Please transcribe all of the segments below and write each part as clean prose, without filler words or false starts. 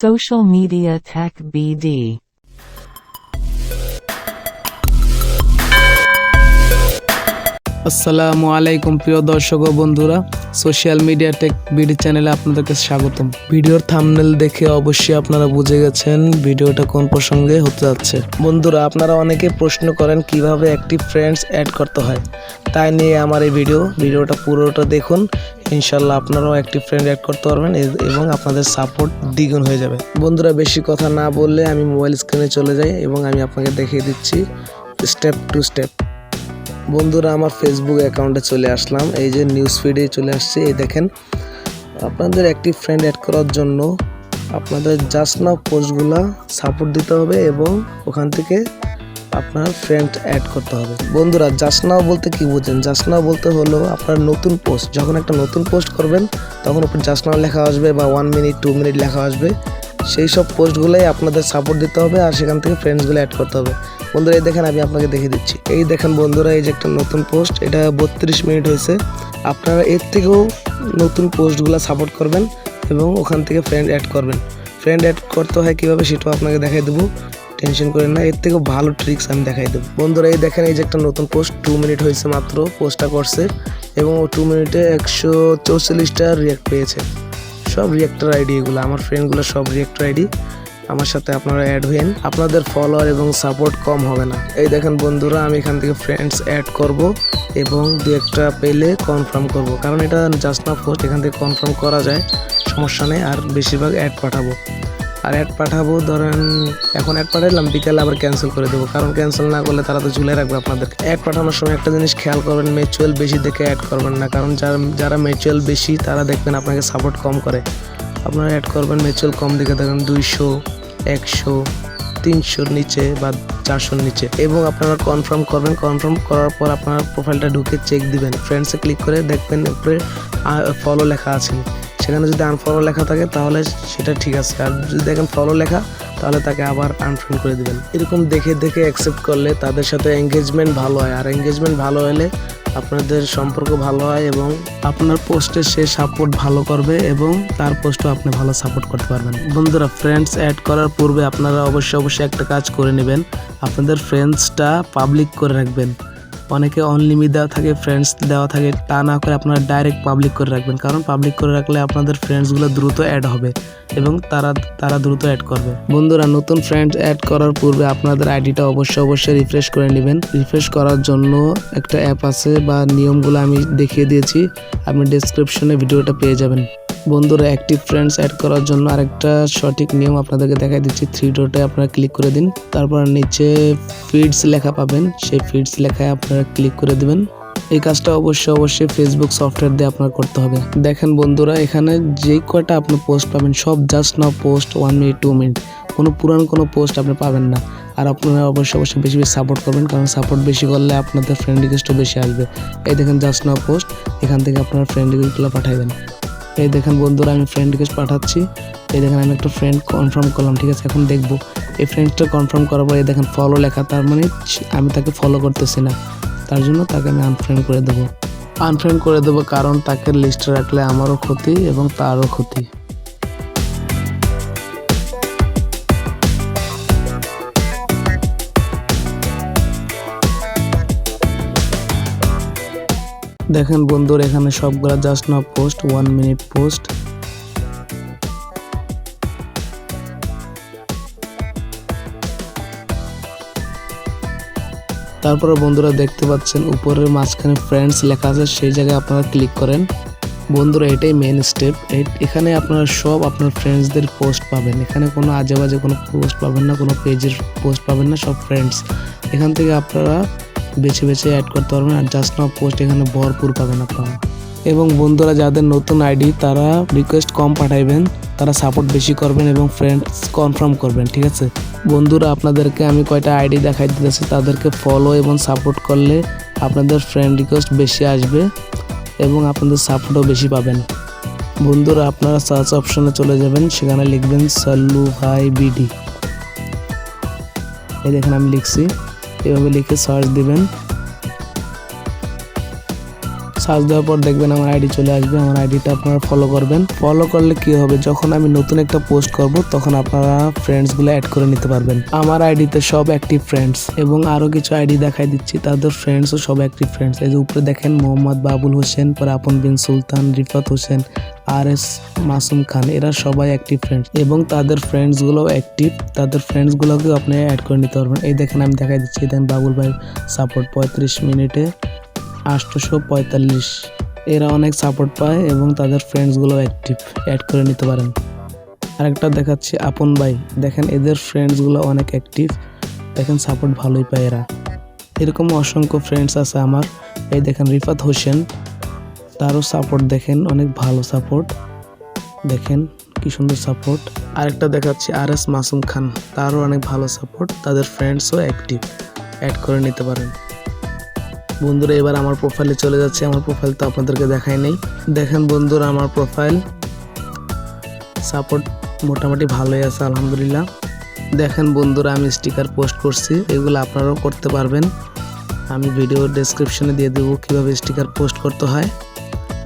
Social Media Tech BD. আসসালামু আলাইকুম প্রিয় দর্শক ও বন্ধুরা, সোশ্যাল মিডিয়া টেক বিডি চ্যানেলে আপনাদেরকে স্বাগতম। ভিডিওর থাম্বনেল দেখে অবশ্যই আপনারা বুঝে গেছেন ভিডিওটা কোন প্রসঙ্গে হতে যাচ্ছে। বন্ধুরা, আপনারা অনেকে প্রশ্ন করেন কিভাবে একটি ফ্রেন্ডস অ্যাড করতে হয়, তাই নিয়ে আমার এই ভিডিওটা পুরোটা দেখুন। ইনশাল্লাহ আপনারাও একটি ফ্রেন্ড অ্যাড করতে পারবেন এবং আপনাদের সাপোর্ট দ্বিগুণ হয়ে যাবে। বন্ধুরা, বেশি কথা না বললে আমি মোবাইল স্ক্রিনে চলে যাই এবং আমি আপনাকে দেখিয়ে দিচ্ছি স্টেপ টু স্টেপ। বন্ধুরা, আমার ফেসবুক অ্যাকাউন্টে চলে আসলাম। এই যে নিউজ ফিডে চলে আসছে। এই দেখেন, আপনাদের একটি ফ্রেন্ড অ্যাড করার জন্য আপনাদের জাস্ট নাও পোস্টগুলো সাপোর্ট দিতে হবে এবং ওখান থেকে আপনার ফ্রেন্ড অ্যাড করতে হবে। বন্ধুরা, জাস্ট নাও বলতে কি বোঝেন? জাস্ট নাও বলতে হলো আপনার নতুন পোস্ট, যখন একটা নতুন পোস্ট করবেন তখন উপর জাস্ট নাও লেখা আসবে বা 1 মিনিট 2 মিনিট লেখা আসবে। সেই সব পোস্টগুলোই আপনাদের সাপোর্ট দিতে হবে আর সেখান থেকে ফ্রেন্ডসগুলো অ্যাড করতে হবে। বন্ধুরা, এই দেখেন, আমি আপনাকে দেখিয়ে দিচ্ছি। এই দেখেন বন্ধুরা, এই যে একটা নতুন পোস্ট, এটা 32 মিনিট হয়েছে। আপনারা এর থেকেও নতুন পোস্টগুলো সাপোর্ট করবেন এবং ওখান থেকে ফ্রেন্ড অ্যাড করবেন। ফ্রেন্ড অ্যাড করতে হয় কীভাবে সেটাও আপনাকে দেখাই দেবো, টেনশন করেন না। এর থেকেও ভালো ট্রিক্স আমি দেখাই দেবো। বন্ধুরা, এই দেখেন, এই যে একটা নতুন পোস্ট 2 মিনিট হয়েছে মাত্র পোস্টটা করছে এবং ও 2 মিনিটে 144টা রিয়াক্ট পেয়েছে। সব রিয়াক্টর আইডি এগুলো, আমার ফ্রেন্ডগুলো সব রিয়াক্টর আইডি। আমার সাথে আপনারা অ্যাড হয়েন, আপনাদের ফলোয়ার এবং সাপোর্ট কম হবে না। এই দেখেন বন্ধুরা, আমি এখান থেকে ফ্রেন্ডস অ্যাড করব এবং 2-1টা পেলে কনফার্ম করব, কারণ এটা জাস্ট না পোস্ট, এখান থেকে কনফার্ম করা যায়, সমস্যা নেই। আর বেশিরভাগ অ্যাড পাঠাবো, ধরেন এখন অ্যাড পাঠালাম, বিকেলে আবার ক্যান্সেল করে দেবো, কারণ ক্যান্সেল না করলে তারা তো ঝুলে রাখবে আপনাদেরকে। অ্যাড পাঠানোর সময় একটা জিনিস খেয়াল করবেন, মিউচুয়াল বেশি দেখে অ্যাড করবেন না, কারণ যারা মিউচুয়াল বেশি তারা দেখবেন আপনাকে সাপোর্ট কম করে। আপনারা অ্যাড করবেন মিউচুয়াল কম দেখে, দেখেন 200, 100, 300-র নিচে বা 400-র নিচে, এবং আপনারা কনফার্ম করবেন। কনফার্ম করার পর আপনার প্রোফাইলটা ঢুকে চেক দিবেন, ফ্রেন্ডসে ক্লিক করে দেখবেন উপরে ফলো লেখা আছে। সেখানে যদি আনফলো লেখা থাকে তাহলে সেটা ঠিক আছে, আর যদি দেখেন ফলো লেখা তাহলে তাকে আবার আনফ্রেন্ড করে দিবেন। এরকম দেখে অ্যাকসেপ্ট করলে তাদের সাথে এঙ্গেজমেন্ট ভালো হয়, আর এঙ্গেজমেন্ট ভালো হলে আপনাদের সম্পর্ক ভালো হয় এবং আপনার পোস্টে সে সাপোর্ট ভালো করবে এবং তার পোস্টও আপনি ভালো সাপোর্ট করতে পারবেন। বন্ধুরা, ফ্রেন্ডস অ্যাড করার পূর্বে আপনারা অবশ্যই একটা কাজ করে নেবেন, আপনাদের ফ্রেন্ডসটা পাবলিক করে রাখবেন। অনেকে অনলিমিট দেওয়া থাকে, ফ্রেন্ডস দেওয়া থাকে, তা না করে আপনারা ডাইরেক্ট পাবলিক করে রাখবেন, কারণ পাবলিক করে রাখলে আপনাদের ফ্রেন্ডসগুলো দ্রুত অ্যাড হবে এবং তারা দ্রুত অ্যাড করবে। বন্ধুরা, নতুন ফ্রেন্ডস অ্যাড করার পূর্বে আপনাদের আইডিটা অবশ্যই রিফ্রেশ করে নেবেন। রিফ্রেশ করার জন্য একটা অ্যাপ আছে বা নিয়মগুলো আমি দেখিয়ে দিয়েছি, আপনি ডেসক্রিপশনে ভিডিওটা পেয়ে যাবেন। বন্ধুরা, অ্যাক্টিভ ফ্রেন্ডস অ্যাড করার জন্য আরেকটা সঠিক নিয়ম আপনাদেরকে দেখাই দিচ্ছি। 3 ডটে আপনারা ক্লিক করে দিন, তারপর নিচে ফিডস লেখা পাবেন, সেই ফিডস লেখায় আপনারা ক্লিক করে দিবেন। এই কাজটা অবশ্যই ফেসবুক সফটওয়্যার দিয়ে আপনার করতে হবে। দেখেন বন্ধুরা, এখানে যেই কয়টা আপনি পোস্ট পাবেন সব just now post, 1 minute 2 minute, কোনো পোস্ট আপনি পাবেন না। আর আপনারা অবশ্যই বেশি সাপোর্ট করবেন, কারণ সাপোর্ট বেশি করলে আপনাদের ফ্রেন্ড রিকোয়েস্টও বেশি আসবে। এই দেখেন জাস্ট নাও পোস্ট, এখান থেকে আপনারা ফ্রেন্ড রিকোয়েস্টগুলো পাঠাবেন। এই দেখেন বন্ধুরা, আমি ফ্রেন্ড রিকোয়েস্ট পাঠাচ্ছি। এই দেখেন, আমি একটা ফ্রেন্ড কনফার্ম করলাম, ঠিক আছে। এখন দেখবো এই ফ্রেন্ডসটা কনফার্ম করার পর এই দেখেন ফলো লেখা, তার মানে আমি তাকে ফলো করতেছি না, তার জন্য তাকে আমি আনফ্রেন্ড করে দেবো, কারণ তাকে লিস্টে রাখলে আমারও ক্ষতি এবং তারও ক্ষতি। দেখেন বন্ধুরা, এখানে সবগুলা just now post, 1 minute post. তারপরে বন্ধুরা দেখতে পাচ্ছেন উপরের মাঝখানে ফ্রেন্ডস লেখা আছে, সেই জায়গায় আপনারা ক্লিক করেন। বন্ধুরা, এটাই মেন স্টেপ। এখানে আপনারা সব আপনার ফ্রেন্ডসদের পোস্ট পাবেন, এখানে কোনো আজেবাজে কোনো পোস্ট পাবেন না, কোনো পেজের পোস্ট পাবেন না, সব ফ্রেন্ডস। এখান থেকে আপনারা বেছে অ্যাড করতে পারবেন, আর জাস্ট নাও পোস্ট এখানে ভরপুর পাবেন আপনারা। এবং বন্ধুরা, যাদের নতুন আইডি তারা রিকোয়েস্ট কম পাঠাইবেন, তারা সাপোর্ট বেশি করবেন এবং ফ্রেন্ডস কনফার্ম করবেন, ঠিক আছে। বন্ধুরা, আপনাদেরকে আমি কয়টা আইডি দেখাই দিতেছি, তাদেরকে ফলো এবং সাপোর্ট করলে আপনাদের ফ্রেন্ড রিকোয়েস্ট বেশি আসবে এবং আপনাদের সাপোর্টও বেশি পাবেন। বন্ধুরা, আপনারা সার্চ অপশনে চলে যাবেন, সেখানে লিখবেন সাল্লু ভাই বিডি। এই দেখেন আমি লিখছি, এভাবে লিখে সার্চ দিবেন। সার্চ দেওয়ার পর দেখবেন আমার আইডি চলে আসবে। আমার আইডিটা আপনারা ফলো করবেন। ফলো করলে কি হবে, যখন আমি নতুন একটা পোস্ট করব তখন আপনারা ফ্রেন্ডসগুলো অ্যাড করে নিতে পারবেন। আমার আইডিতে সব অ্যাক্টিভ ফ্রেন্ডস, এবং আরও কিছু আইডি দেখাই দিচ্ছি, তাদের ফ্রেন্ডসও সব অ্যাক্টিভ ফ্রেন্ডস। এই যে উপরে দেখেন মোহাম্মদ বাবুল হোসেন, পরে আপন বিন সুলতান, রিফাত হোসেন, RS মাসুম খান, এরা সবাই অ্যাক্টিভ ফ্রেন্ডস এবং তাদের ফ্রেন্ডসগুলোও অ্যাক্টিভ। তাদের ফ্রেন্ডসগুলোকেও আপনি অ্যাড করে নিতে পারবেন। এই দেখেন আমি দেখাই দিচ্ছি, দেখেন বাবুল ভাই সাপোর্ট 35 মিনিটে 845, এরা অনেক সাপোর্ট পায় এবং তাদের ফ্রেন্ডসগুলো অ্যাক্টিভ, অ্যাড করে নিতে পারেন। আরেকটা দেখাচ্ছি আপন ভাই, দেখেন এদের ফ্রেন্ডসগুলো অনেক অ্যাক্টিভ, দেখেন সাপোর্ট ভালোই পায় এরা। এরকম অসংখ্য ফ্রেন্ডস আছে আমার। এই দেখেন রিফাত হোসেন, তারও সাপোর্ট দেখেন অনেক ভালো সাপোর্ট, দেখেন কি সুন্দর সাপোর্ট। আরেকটা দেখাচ্ছি RS মাসুম খান, তারও অনেক ভালো সাপোর্ট, তাদের ফ্রেন্ডসও অ্যাক্টিভ, অ্যাড করে নিতে পারেন। বন্ধুরা এবার আমার প্রোফাইলে চলে যাচ্ছে। আমার প্রোফাইল তো আপনাদেরকে দেখাই নেই। দেখেন বন্ধুরা আমার প্রোফাইল সাপোর্ট মোটামুটি ভালোই আছে আলহামদুলিল্লাহ। দেখেন বন্ধুরা আমি স্টিকার পোস্ট করছি, এগুলো আপনারাও করতে পারবেন। আমি ভিডিও ডেসক্রিপশনে দিয়ে দেবো কীভাবে স্টিকার পোস্ট করতে হয়,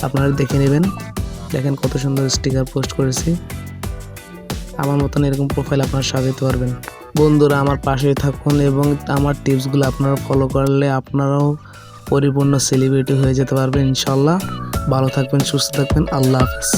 আপনারা দেখে নেবেন। দেখেন কত সুন্দর স্টিকার পোস্ট করেছি। আমার মতন এরকম প্রোফাইল আপনারা সাজাতে পারবেন। বন্ধুরা আমার পাশেই থাকুন এবং আমার টিপসগুলো আপনারা ফলো করলে আপনারাও পরিপূর্ণ সেলিব্রিটি হয়ে যেতে পারবেন ইনশাল্লাহ। ভালো থাকবেন, সুস্থ থাকবেন, আল্লাহ হাফেজ।